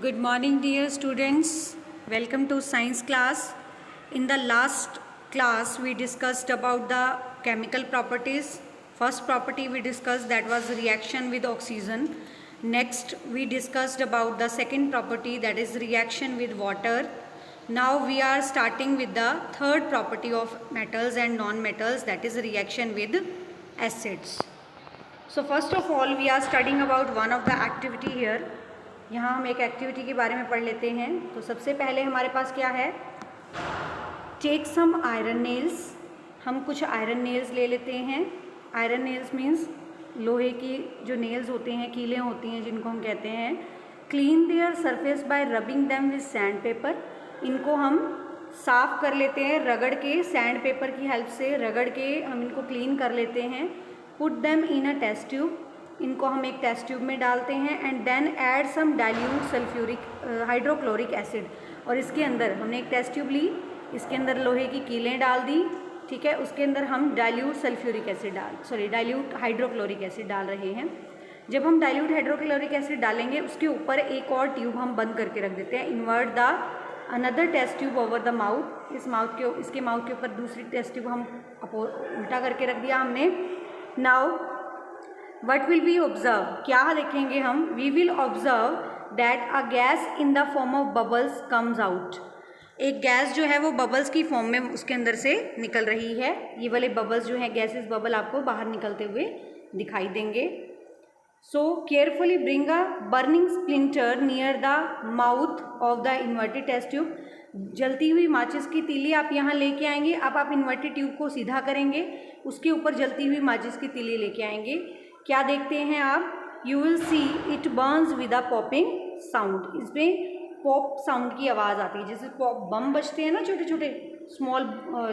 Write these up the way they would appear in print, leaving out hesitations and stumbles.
Good morning, dear students. Welcome to science class. In the last class, we discussed about the chemical properties. First property we discussed, that was reaction with oxygen. Next, we discussed about the second property, that is reaction with water. Now we are starting with the third property of metals and non-metals, that is reaction with acids. So first of all, we are studying about one of the activity here. यहाँ हम एक activity के बारे में पढ़ लेते हैं. तो सबसे पहले हमारे पास क्या है, टेक सम आयरन नेल्स. हम कुछ आयरन नेल्स ले लेते हैं. आयरन नेल्स मीन्स लोहे की जो नेल्स होते हैं, कीलें होती हैं जिनको हम कहते हैं. Clean their surface by rubbing them with sand paper. इनको हम साफ़ कर लेते हैं रगड़ के, सैंड पेपर की हेल्प से रगड़ के हम इनको क्लीन कर लेते हैं. Put them in a test tube. इनको हम एक टेस्ट ट्यूब में डालते हैं. And then add some dilute sulphuric hydrochloric acid. और इसके अंदर हमने एक टेस्ट ट्यूब ली, इसके अंदर लोहे की कीलें डाल दी, ठीक है. उसके अंदर हम dilute sulphuric acid dilute hydrochloric acid डाल रहे हैं. जब हम डाइल्यूट हाइड्रोक्लोरिक एसिड डालेंगे उसके ऊपर एक और ट्यूब हम बंद करके रख देते हैं. Invert the another test tube over the mouth. इसके माउथ के ऊपर दूसरी टेस्ट ट्यूब हम उल्टा करके रख दिया हमने. Now what will we observe, क्या देखेंगे हम, we will observe that a gas in the form of bubbles comes out. एक गैस जो है वो बबल्स की फॉर्म में उसके अंदर से निकल रही है. ये वाले बबल्स जो है, गैसेस बबल आपको बाहर निकलते हुए दिखाई देंगे. So carefully bring a burning splinter near the mouth of the inverted test tube. जलती हुई माचिस की तीली आप यहाँ लेके आएंगे. अब आप इन्वर्टेड ट्यूब को सीधा करेंगे, उसके ऊपर जलती हुई माचिस की तीली लेके आएंगे. क्या देखते हैं आप, you will see it Burns with a popping sound. इसमें पॉप साउंड की आवाज़ आती है, जैसे पॉप बम बजते हैं ना, छोटे छोटे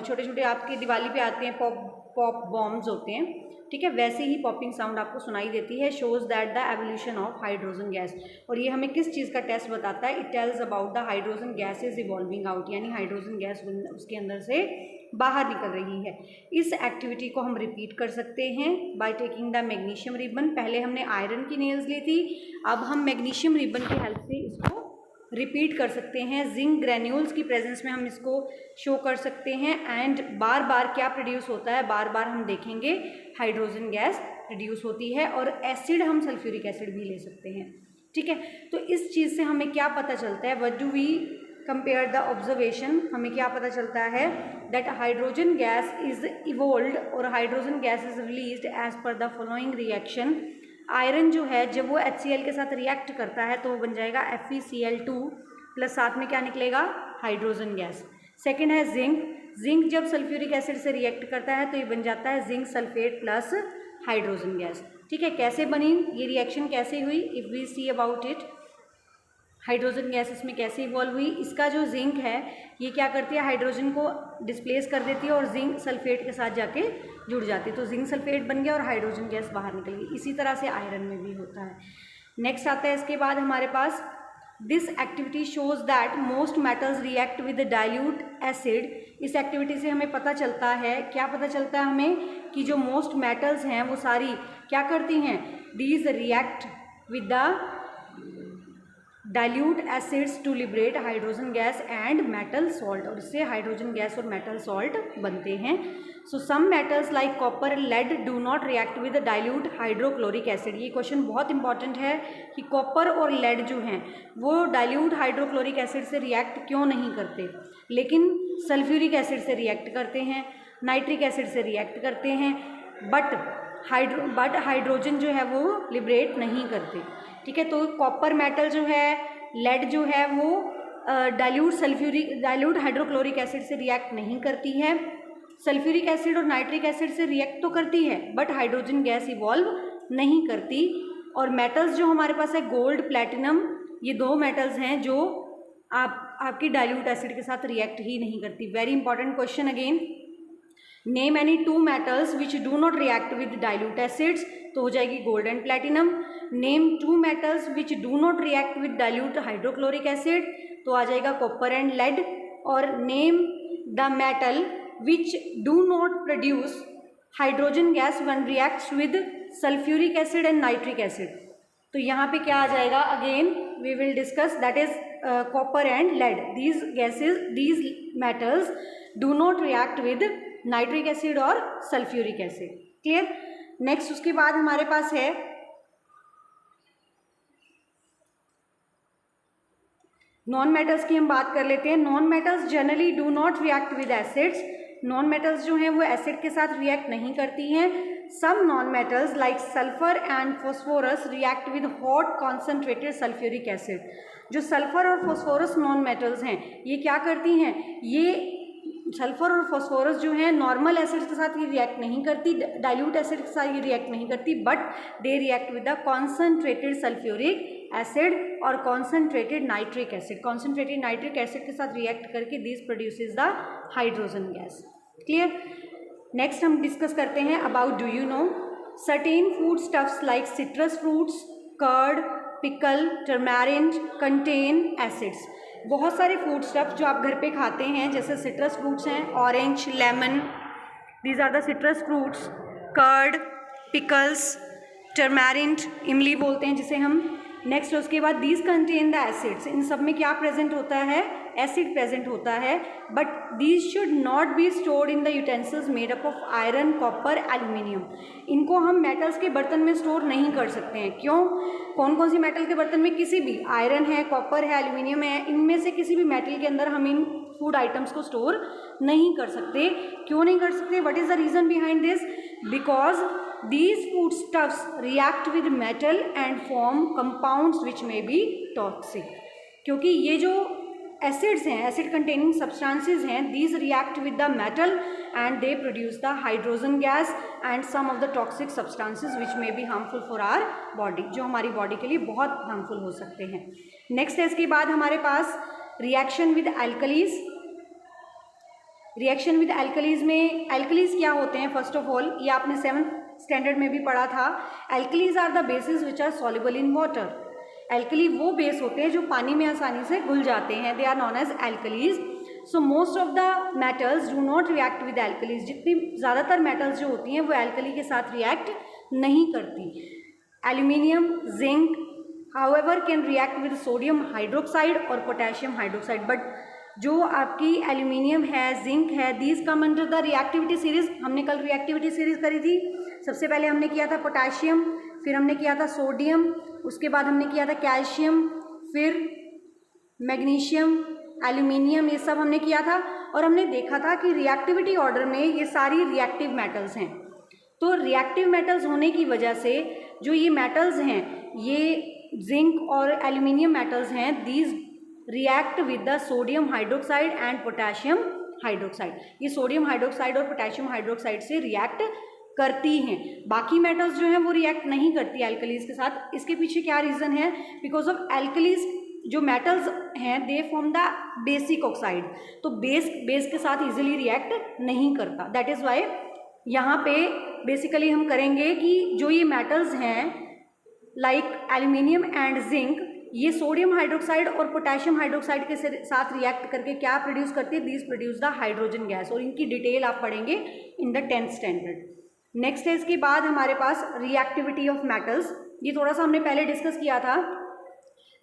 छोटे छोटे आपके दिवाली पे आते हैं, पॉप बॉम्ब्स होते हैं, ठीक है. वैसे ही पॉपिंग साउंड आपको सुनाई देती है. Shows that the evolution of hydrogen gas. और ये हमें किस चीज़ का टेस्ट बताता है, it tells about the hydrogen gas is evolving out. यानी हाइड्रोजन गैस उसके अंदर से बाहर निकल रही है. इस एक्टिविटी को हम रिपीट कर सकते हैं by taking the magnesium ribbon. पहले हमने आयरन की नेल्स ली थी, अब हम मैग्नीशियम रिबन की हेल्प से इसको रिपीट कर सकते हैं. जिंक ग्रैन्यूल्स की प्रेजेंस में हम इसको शो कर सकते हैं. एंड बार बार क्या प्रोड्यूस होता है, बार बार हम देखेंगे हाइड्रोजन गैस प्रोड्यूस होती है. और एसिड हम सल्फ्यूरिक एसिड भी ले सकते हैं, ठीक है. तो इस चीज़ से हमें क्या पता चलता है, what do we compare the observation, हमें क्या पता चलता है, that hydrogen gas is evolved और hydrogen gas is released as per the following reaction. Iron जो है जब वो HCl के साथ रिएक्ट करता है तो वो बन जाएगा FeCl2 प्लस साथ में क्या निकलेगा, हाइड्रोजन गैस. सेकेंड है जिंक. जिंक जब सल्फ्यूरिक एसिड से रिएक्ट करता है तो ये बन जाता है zinc sulphate plus hydrogen gas, ठीक है. कैसे बनी ये रिएक्शन, कैसे हुई, if we see about it, hydrogen gas इसमें कैसे इवॉल्व हुई. इसका जो जिंक है ये क्या करती है, हाइड्रोजन को डिस्प्लेस कर देती है और जिंक सल्फेट के साथ जाके जुड़ जाती है. तो जिंक सल्फेट बन गया और हाइड्रोजन गैस बाहर निकल गई. इसी तरह से आयरन में भी होता है. नेक्स्ट आता है इसके बाद हमारे पास, this activity shows that most metals react with dilute acid. इस एक्टिविटी से हमें पता चलता है, क्या पता चलता है हमें, कि जो मोस्ट मेटल्स हैं वो सारी क्या करती हैं, these react with the dilute acids to liberate hydrogen gas and metal salt. और इससे हाइड्रोजन गैस और मेटल सॉल्ट बनते हैं. So some metals like copper lead do not react with dilute hydrochloric acid. ये क्वेश्चन बहुत important है कि copper और लेड जो हैं वो डाइल्यूट हाइड्रोक्लोरिक एसिड से रिएक्ट क्यों नहीं करते, लेकिन सल्फ्यूरिक एसिड से रिएक्ट करते हैं, नाइट्रिक एसिड से रिएक्ट करते हैं, बट हाइड्रोजन जो है वो लिबरेट नहीं करते, ठीक है. तो कॉपर मेटल जो है, लेड जो है वो डाइल्यूट हाइड्रोक्लोरिक एसिड से रिएक्ट नहीं करती है. सल्फ्यूरिक एसिड और नाइट्रिक एसिड से रिएक्ट तो करती है बट हाइड्रोजन गैस इवॉल्व नहीं करती. और मेटल्स जो हमारे पास है, गोल्ड, प्लैटिनम, ये दो मेटल्स हैं जो आपकी डाइल्यूट एसिड के साथ रिएक्ट ही नहीं करती. Very important question again, name any two metals which do not react with dilute acids. तो हो जाएगी gold and platinum. Name two metals which do not react with dilute hydrochloric acid. तो आ जाएगा कॉपर एंड लेड. और name the metal which do not produce hydrogen gas when reacts with sulphuric acid and nitric acid. तो यहाँ पे क्या आ जाएगा, again we will discuss, that is copper and lead. These gases, these metals do not react with nitric acid or sulfuric acid. Clear? Next उसके बाद हमारे पास है नॉन मेटल्स की हम बात कर लेते हैं. Non metals generally do not react with acids. Non metals जो हैं वो एसिड के साथ रिएक्ट नहीं करती हैं. Some non metals like sulphur and phosphorus react with hot concentrated sulphuric acid. जो सल्फर और फॉस्फोरस नॉन मेटल्स हैं ये क्या करती हैं, ये सल्फर और फॉस्फोरस जो है नॉर्मल एसिड के साथ ये रिएक्ट नहीं करती, डाइल्यूट एसिड के साथ ये रिएक्ट नहीं करती, but they react with the concentrated sulphuric acid और concentrated nitric acid. Concentrated nitric acid के साथ रिएक्ट करके this produces the hydrogen gas. Clear? Next हम डिस्कस करते हैं about, do you know, certain food stuffs like citrus fruits, curd, pickle, turmeric contain acids. बहुत सारे food stuff जो आप घर पे खाते हैं जैसे सिट्रस फ्रूट्स हैं, orange, lemon, these are the citrus fruits, curd, pickles, turmeric, इमली बोलते हैं जिसे हम. नेक्स्ट उसके बाद दीज कंटेन द एसिड्स. इन सब में क्या प्रेजेंट होता है, एसिड प्रेजेंट होता है. But these should not be stored in the utensils made up of iron, copper, aluminium. इनको हम मेटल्स के बर्तन में स्टोर नहीं कर सकते हैं. क्यों? कौन कौन सी मेटल के बर्तन में, किसी भी, आयरन है, कॉपर है, एल्यूमिनियम है, इनमें से किसी भी मेटल के अंदर हम इन फूड आइटम्स को स्टोर नहीं कर सकते. क्यों नहीं कर सकते? What is the reason behind this? Because these foodstuffs react with metal and form compounds which may be toxic. क्योंकि ये जो एसिड्स हैं, एसिड कंटेनिंग सब्सटेंसेस हैं, these react with the metal and they produce the hydrogen gas and some of the toxic substances which may be harmful for our body, जो हमारी body के लिए बहुत हार्मफुल हो सकते हैं. नेक्स्ट है इसके बाद हमारे पास reaction with alkalis. Reaction with alkalis में एल्कलीज क्या होते हैं? फर्स्ट ऑफ ऑल ये आपने 7th स्टैंडर्ड में भी पढ़ा था. Alkalis are the bases which are soluble in water. Alkali वो बेस होते हैं जो पानी में आसानी से घुल जाते हैं. They are known as alkalis. So most of the metals do not react with alkalis. जितनी ज़्यादातर मेटल्स जो होती हैं वो एल्कली के साथ रिएक्ट नहीं करती. Aluminium, zinc however can react with sodium hydroxide और पोटेशियम हाइड्रोक्साइड. बट जो आपकी एल्यूमिनियम है, जिंक है, these come under the reactivity series. हमने कल रिएक्टिविटी सीरीज करी थी. सबसे पहले हमने किया था पोटेशियम, फिर हमने किया था सोडियम, उसके बाद हमने किया था कैल्शियम, फिर मैग्नीशियम, एल्यूमिनियम, ये सब हमने किया था. और हमने देखा था कि रिएक्टिविटी ऑर्डर में ये सारी रिएक्टिव मेटल्स हैं. तो रिएक्टिव मेटल्स होने की वजह से जो ये मेटल्स हैं, ये जिंक और एल्यूमिनियम मेटल्स हैं, these react with the sodium hydroxide and potassium hydroxide. ये सोडियम हाइड्रोक्साइड और पोटेशियम हाइड्रोक्साइड से रिएक्ट करती हैं. बाकी मेटल्स जो हैं वो रिएक्ट नहीं करती एल्कलीज के साथ. इसके पीछे क्या रीज़न है? बिकॉज ऑफ एल्कलीज जो मेटल्स हैं they form the basic oxide. तो बेस के साथ इजीली रिएक्ट नहीं करता. दैट इज़ वाई यहाँ पे बेसिकली हम करेंगे कि जो ये मेटल्स हैं लाइक एल्यूमिनियम एंड जिंक, ये सोडियम हाइड्रोक्साइड और पोटेशियम हाइड्रोक्साइड के साथ रिएक्ट करके क्या प्रोड्यूस करती है? These produce the hydrogen gas. और इनकी डिटेल आप पढ़ेंगे in the 10th standard. Next है इसके बाद हमारे पास रिएक्टिविटी ऑफ मेटल्स. ये थोड़ा सा हमने पहले डिस्कस किया था.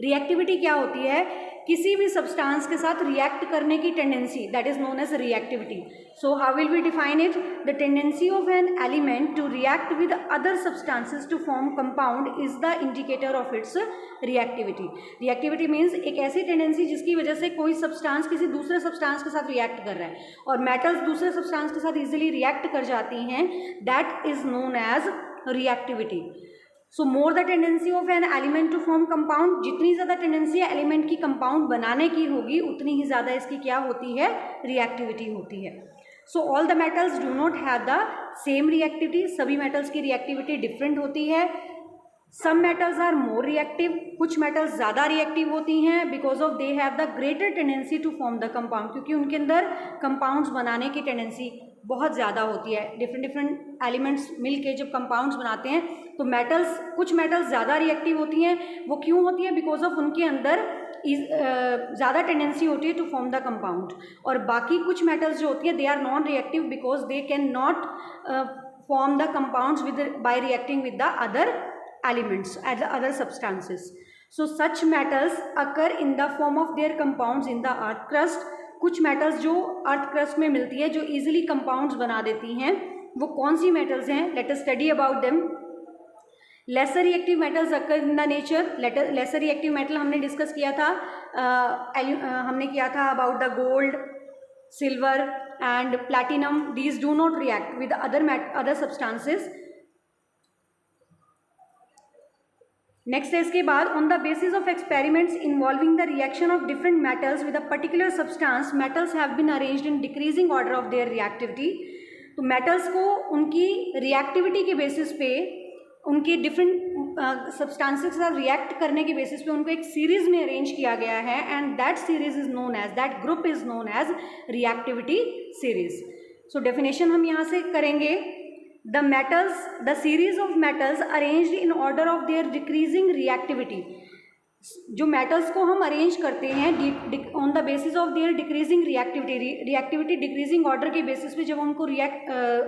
रिएक्टिविटी क्या होती है? किसी भी सब्सटेंस के साथ रिएक्ट करने की tendency, that is known as reactivity. So how will we define it? The tendency of an element to react with other substances to form compound is the indicator of its reactivity. Reactivity means एक ऐसी tendency जिसकी वजह से कोई substance किसी दूसरे substance के साथ रिएक्ट कर रहा है और मेटल्स दूसरे सब्सटेंस के साथ इजीली रिएक्ट कर जाती हैं. That is known as reactivity. So more the tendency of an element to form compound, जितनी ज़्यादा टेंडेंसी एलिमेंट की कंपाउंड बनाने की होगी उतनी ही ज़्यादा इसकी क्या होती है? रिएक्टिविटी होती है. So all the metals do not have the same reactivity. सभी मेटल्स की रिएक्टिविटी डिफरेंट होती है. Some metals are more reactive. कुछ मेटल्स ज़्यादा रिएक्टिव होती हैं because of they have the greater tendency to form the compound, क्योंकि उनके अंदर कंपाउंड्स बनाने की टेंडेंसी बहुत ज़्यादा होती है. डिफरेंट एलिमेंट्स मिलके जब कंपाउंड्स बनाते हैं तो मेटल्स, कुछ मेटल्स ज़्यादा रिएक्टिव होती हैं. वो क्यों होती है? बिकॉज ऑफ उनके अंदर ज़्यादा टेंडेंसी होती है टू फॉर्म द कंपाउंड. और बाकी कुछ मेटल्स जो होती है they are non reactive because they can not form the compounds with by reacting with the other elements, other substances. So such metals occur in the form of their compounds in the earth crust. कुछ metals जो earth crust में मिलती है, जो easily compounds बना देती हैं, वो कौन सी मेटल्स हैं? Let us study about them. Lesser reactive metals occur in the nature. Lesser reactive metal हमने डिस्कस किया था, हमने किया था about the gold, silver and platinum. These do not react with other substances. Next है इसके बाद, on the basis of experiments involving the reaction of different metals with a particular substance, metals have been arranged in decreasing order of there reactivity. तो metals को उनकी reactivity के basis पे, उनके different substances के साथ रिएक्ट करने के बेसिस पे उनको एक सीरीज में अरेंज किया गया है, and that series is known as, that group is known as reactivity series. So definition हम यहाँ से करेंगे, the metals, the series of metals arranged in order of their decreasing reactivity। जो मेटल्स को हम अरेंज करते हैं on the basis of their decreasing reactivity decreasing order के बेसिस पे जब हम उनको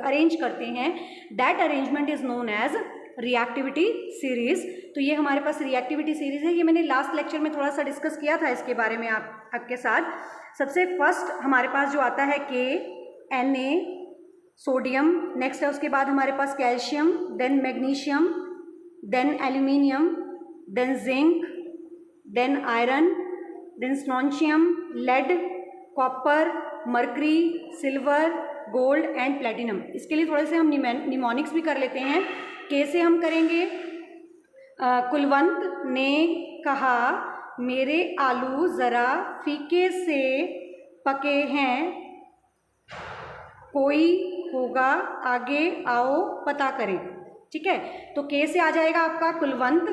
अरेंज करते हैं, that arrangement is known as reactivity series. तो ये हमारे पास रिएक्टिविटी सीरीज है। ये मैंने लास्ट लेक्चर में थोड़ा सा डिस्कस किया था इसके बारे में आपके साथ। सबसे फर्स्ट हमारे पास जो आता है Na, सोडियम, नेक्स्ट है उसके बाद हमारे पास calcium, then magnesium, then aluminium, then zinc, then iron, then strontium, lead, copper, mercury, silver, gold and platinum. इसके लिए थोड़े से हम निमोनिक्स भी कर लेते हैं। के से हम करेंगे, कुलवंत ने कहा मेरे आलू ज़रा फीके से पके हैं, कोई होगा आगे आओ पता करें। ठीक है, तो के से आ जाएगा आपका कुलवंत।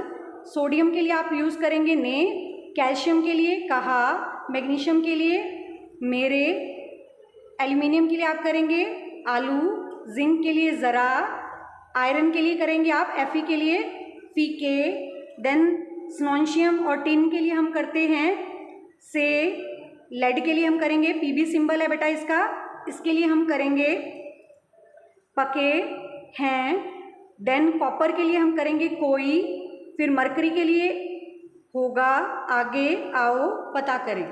सोडियम के लिए आप यूज़ करेंगे ने, कैल्शियम के लिए कहा, मैग्नीशियम के लिए मेरे, एल्यूमिनियम के लिए आप करेंगे आलू, जिंक के लिए ज़रा, आयरन के लिए करेंगे आप Fe के लिए फीके, देन स्ट्रोंशियम और टिन के लिए हम करते हैं से, लेड के लिए हम करेंगे Pb सिंबल है बेटा इसका, इसके लिए हम करेंगे पके हैं, देन कॉपर के लिए हम करेंगे कोई, फिर मरकरी के लिए होगा आगे आओ पता करें।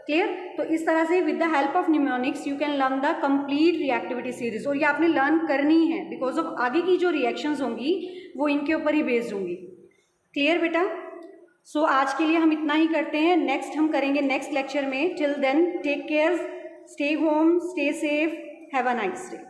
क्लियर? तो इस तरह से with the help of mnemonics you can learn the complete reactivity series, और ये आपने लर्न करनी है बिकॉज ऑफ आगे की जो रिएक्शंस होंगी वो इनके ऊपर ही बेस्ड होंगी। क्लियर बेटा? सो आज के लिए हम इतना ही करते हैं, नेक्स्ट हम करेंगे नेक्स्ट लेक्चर में। Till then take care, stay home, stay safe, have a nice day.